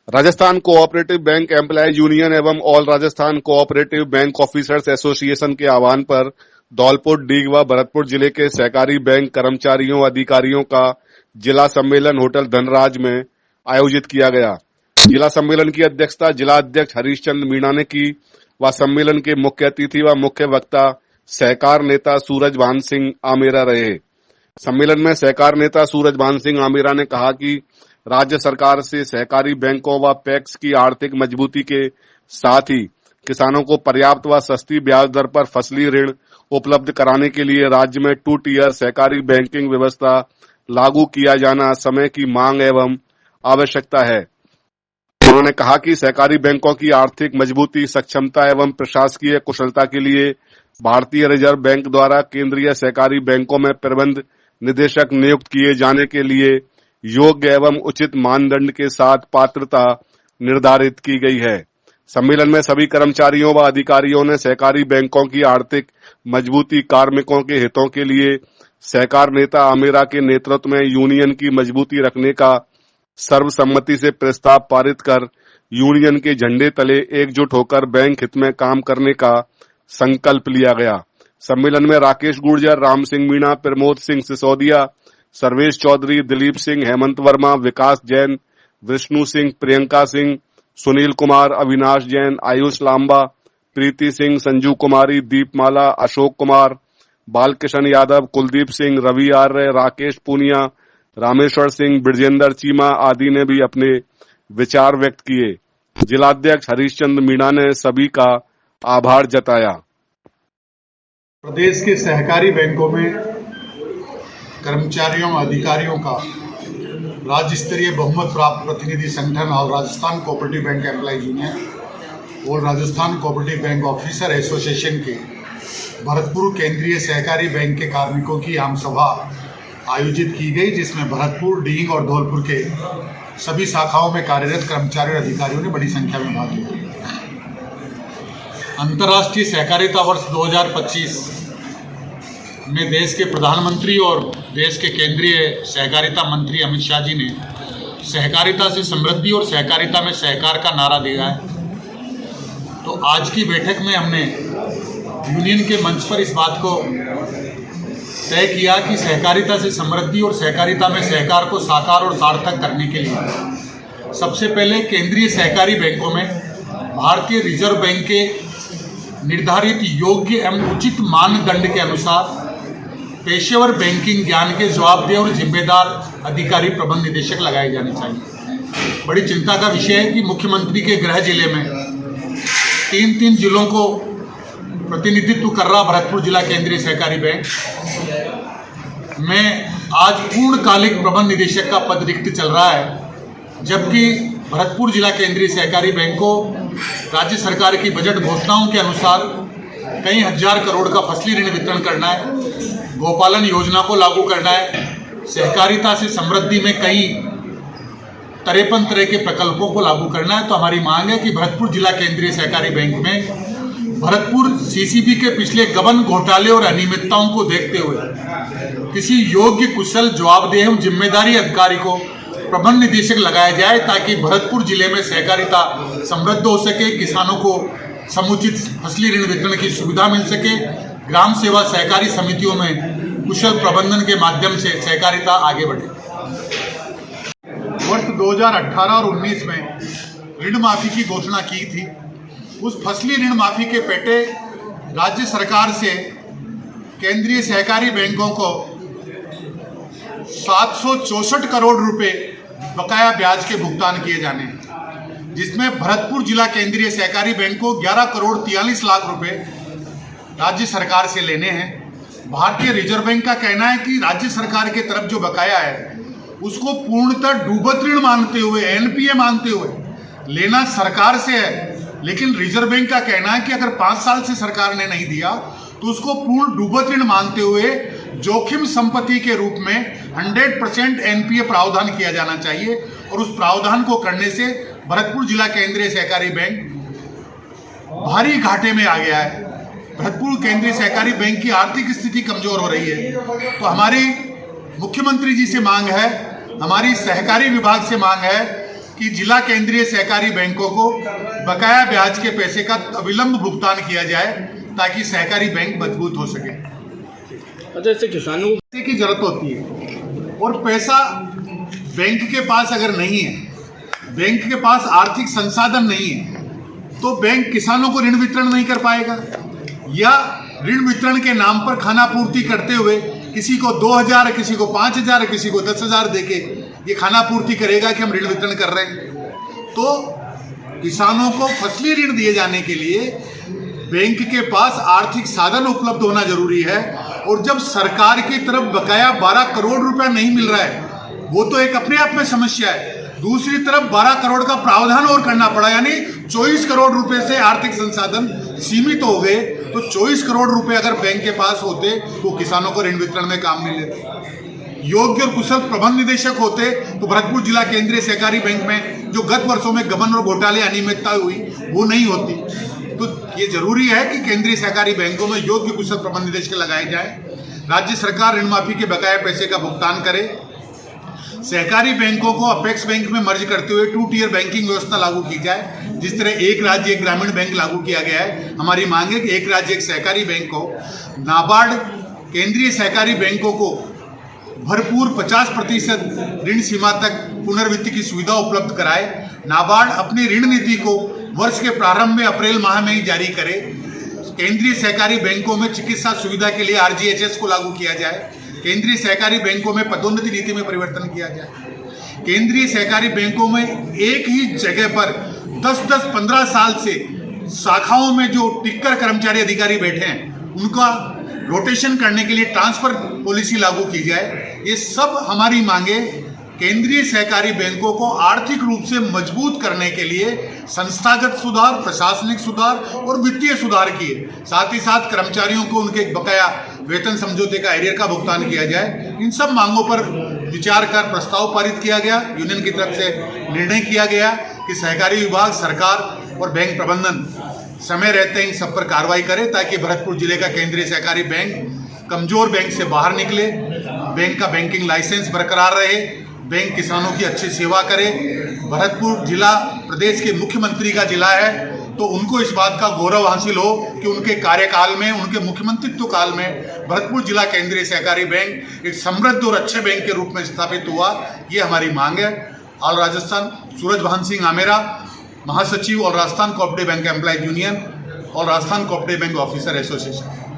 Rajasthan cooperative bank employees union एवं all Rajasthan cooperative bank officers association के आह्वान पर धौलपुर, डीग व भरतपुर जिले के सहकारी बैंक कर्मचारियों अधिकारियों का जिला सम्मेलन होटल धनराज में आयोजित किया गया। जिला सम्मेलन की अध्यक्षता जिला अध्यक्ष हरीश चंद्र मीणा ने की व सम्मेलन के मुख्य अतिथि व मुख्य वक्ता सहकार नेता सूरजभान सिंह आमेरा रहे। सम्मेलन में सहकार नेता सूरजभान सिंह आमेरा ने कहा कि राज्य सरकार से सहकारी बैंकों व पैक्स की आर्थिक मजबूती के साथ ही किसानों को पर्याप्त व सस्ती ब्याज दर पर फसली ऋण उपलब्ध कराने के लिए राज्य में 2 टियर सहकारी बैंकिंग व्यवस्था लागू किया जाना समय की मांग एवं आवश्यकता है। उन्होंने कहा कि सहकारी बैंकों की आर्थिक मजबूती, सक्षमता एवं प्रशासकीय कुशलता के लिए भारतीय रिजर्व बैंक द्वारा केंद्रीय सहकारी बैंकों में प्रबंध निदेशक नियुक्त किए जाने के लिए योग्य एवं उचित मानदंड के साथ पात्रता निर्धारित की गई है। सम्मेलन में सभी कर्मचारियों व अधिकारियों ने सहकारी बैंकों की आर्थिक मजबूती, कार्मिकों के हितों के लिए सहकार नेता आमेरा के नेतृत्व में यूनियन की मजबूती रखने का सर्वसम्मति से प्रस्ताव पारित कर यूनियन के झंडे तले एकजुट होकर बैंक हित में काम करने का संकल्प लिया गया। सम्मेलन में राकेश गुर्जर, राम सिंह मीणा, प्रमोद सिंह सिसोदिया, सर्वेश चौधरी, दिलीप सिंह, हेमंत वर्मा, विकास जैन, विष्णु सिंह, प्रियंका सिंह, सुनील कुमार, अविनाश जैन, आयुष लांबा, प्रीति सिंह, संजू कुमारी, दीपमाला, अशोक कुमार, बालकिशन यादव, कुलदीप सिंह, रवि आर्य, राकेश पूनिया, रामेश्वर सिंह, ब्रजेंद्र चीमा आदि ने भी अपने विचार व्यक्त किए। जिलाध्यक्ष हरीश चंद्र मीणा ने सभी का आभार जताया। प्रदेश के सहकारी बैंकों में कर्मचारियों अधिकारियों का राज्य स्तरीय बहुमत प्राप्त प्रतिनिधि संगठन और Rajasthan cooperative bank employees union और Rajasthan cooperative bank officer association के भरतपुर केंद्रीय सहकारी बैंक के कार्मिकों की आम सभा आयोजित की गई, जिसमें भरतपुर, डीग और धौलपुर के सभी शाखाओं में कार्यरत कर्मचारी और अधिकारियों ने बड़ी संख्या में भाग लिया। अंतर्राष्ट्रीय सहकारिता वर्ष 2025 में देश के प्रधानमंत्री और देश के केंद्रीय सहकारिता मंत्री अमित शाह जी ने सहकारिता से समृद्धि और सहकारिता में सहकार का नारा दिया है। तो आज की बैठक में हमने यूनियन के मंच पर इस बात को तय किया कि सहकारिता से समृद्धि और सहकारिता में सहकार को साकार और सार्थक करने के लिए सबसे पहले केंद्रीय सहकारी बैंकों में भारतीय रिजर्व बैंक के निर्धारित योग्य एवं उचित मानदंड के अनुसार पेशेवर बैंकिंग ज्ञान के जवाबदेह और जिम्मेदार अधिकारी प्रबंध निदेशक लगाए जाने चाहिए। बड़ी चिंता का विषय है कि मुख्यमंत्री के गृह जिले में 3 जिलों को प्रतिनिधित्व कर रहा भरतपुर जिला केंद्रीय सहकारी बैंक में आज पूर्णकालिक प्रबंध निदेशक का पद रिक्त चल रहा है, जबकि भरतपुर जिला केंद्रीय सहकारी बैंक को राज्य सरकार की बजट घोषणाओं के अनुसार कई हजार करोड़ का फसली ऋण वितरण करना है, गोपालन योजना को लागू करना है, सहकारिता से समृद्धि में कई 53 तरह के प्रकल्पों को लागू करना है। तो हमारी मांग है कि भरतपुर जिला केंद्रीय सहकारी बैंक में भरतपुर सीसीबी के पिछले गबन घोटाले और अनियमितताओं को देखते हुए किसी योग्य, कुशल, जवाबदेह एवं जिम्मेदारी अधिकारी को प्रबंध निदेशक लगाया जाए, ताकि भरतपुर जिले में सहकारिता समृद्ध हो सके, किसानों को समुचित फसली ऋण वितरण की सुविधा मिल सके, ग्राम सेवा सहकारी समितियों में कुशल प्रबंधन के माध्यम से सहकारिता आगे बढ़े। वर्ष 2018 और 19 में ऋण माफी की घोषणा की थी। उस फसली ऋण माफी के पेटे राज्य सरकार से केंद्रीय सहकारी बैंकों को 764 करोड़ रुपए बकाया ब्याज के भुगतान किए जाने हैं, जिसमें भरतपुर जिला केंद्रीय सहकारी बैंक को 11 करोड़ 43 लाख रुपए राज्य सरकार से लेने हैं। भारतीय रिजर्व बैंक का कहना है कि राज्य सरकार के तरफ जो बकाया है उसको पूर्णतः डूबत ऋण मानते हुए, एनपीए मानते हुए लेना सरकार से है, लेकिन रिजर्व बैंक का कहना है कि अगर 5 साल से सरकार ने नहीं दिया तो उसको पूर्ण डूबत ऋण मानते हुए जोखिम संपत्ति के रूप में 100% एनपीए प्रावधान किया जाना चाहिए। और उस प्रावधान को करने से भरतपुर जिला केंद्रीय सहकारी बैंक भारी घाटे में आ गया है। भरतपुर केंद्रीय सहकारी बैंक की आर्थिक स्थिति कमजोर हो रही है। तो हमारी मुख्यमंत्री जी से मांग है, हमारी सहकारी विभाग से मांग है कि जिला केंद्रीय सहकारी बैंकों को बकाया ब्याज के पैसे का अविलंब भुगतान किया जाए ताकि सहकारी बैंक मजबूत हो सके। अच्छा, इससे किसानों की जरूरत होती है और पैसा बैंक के पास अगर नहीं है, बैंक के पास आर्थिक संसाधन नहीं है, तो बैंक किसानों को ऋण वितरण नहीं कर पाएगा या ऋण वितरण के नाम पर खाना पूर्ति करते हुए किसी को 2,000, किसी को 5,000, किसी को 10,000 देके ये खाना पूर्ति करेगा कि हम ऋण वितरण कर रहे हैं। तो किसानों को फसली ऋण दिए जाने के लिए बैंक के पास आर्थिक साधन उपलब्ध होना जरूरी है। और जब सरकार की तरफ बकाया 12 करोड़ रुपया नहीं मिल रहा है, वो तो एक अपने आप में समस्या है। दूसरी तरफ 12 करोड़ का प्रावधान और करना पड़ा, यानी 24 करोड़ रुपए से आर्थिक संसाधन सीमित हो गए। तो 24 करोड़ रुपए अगर बैंक के पास होते तो किसानों को ऋण वितरण में काम में लेते। योग्य और कुशल प्रबंध निदेशक होते तो भरतपुर जिला केंद्रीय सहकारी बैंक में जो गत वर्षों में गबन और घोटाले अनियमितता हुई वो नहीं होती। तो ये जरूरी है कि केंद्रीय सहकारी बैंकों में योग्य कुशल प्रबंध निदेशक लगाए जाए। राज्य सरकार ऋण माफी के बकाया पैसे का भुगतान करे। सहकारी बैंकों को अपेक्स बैंक में मर्ज करते हुए 2 टियर बैंकिंग व्यवस्था लागू की जाए। जिस तरह एक राज्य एक ग्रामीण बैंक लागू किया गया है, हमारी मांग है कि एक राज्य एक सहकारी बैंक हो। नाबार्ड केंद्रीय सहकारी बैंकों को भरपूर 50% ऋण सीमा तक पुनर्वित्त की सुविधा उपलब्ध कराए। नाबार्ड अपनी ऋण नीति को वर्ष के प्रारंभ में अप्रैल माह में ही जारी करे। केंद्रीय सहकारी बैंकों में चिकित्सा सुविधा के लिए RGHS को लागू किया जाए। केंद्रीय सहकारी बैंकों में पदोन्नति नीति में परिवर्तन किया जाए। केंद्रीय सहकारी बैंकों में एक ही जगह पर 10-10, 15 साल से शाखाओं में जो टिक्कर कर्मचारी अधिकारी बैठे हैं उनका रोटेशन करने के लिए ट्रांसफर पॉलिसी लागू की जाए। ये सब हमारी मांगे केंद्रीय सहकारी बैंकों को आर्थिक रूप से मजबूत करने के लिए संस्थागत सुधार, प्रशासनिक सुधार और वित्तीय सुधार किए। साथ ही साथ कर्मचारियों को उनके बकाया वेतन समझौते का एरियर का भुगतान किया जाए। इन सब मांगों पर विचार कर प्रस्ताव पारित किया गया। यूनियन की तरफ से निर्णय किया गया कि सहकारी विभाग, सरकार और बैंक प्रबंधन समय रहते इन सब पर कार्रवाई करे ताकि भरतपुर जिले का केंद्रीय सहकारी बैंक कमजोर बैंक से बाहर निकले, बैंक का बैंकिंग लाइसेंस बरकरार रहे, बैंक किसानों की अच्छी सेवा करे। भरतपुर जिला प्रदेश के मुख्यमंत्री का जिला है, तो उनको इस बात का गौरव हासिल हो कि उनके कार्यकाल में, उनके मुख्यमंत्रित्व काल में भरतपुर जिला केंद्रीय सहकारी बैंक एक समृद्ध और अच्छे बैंक के रूप में स्थापित हुआ। ये हमारी मांग है। ऑल राजस्थान सूरज भान सिंह आमेरा, महासचिव all Rajasthan cooperative bank employees union और Rajasthan cooperative bank officer association.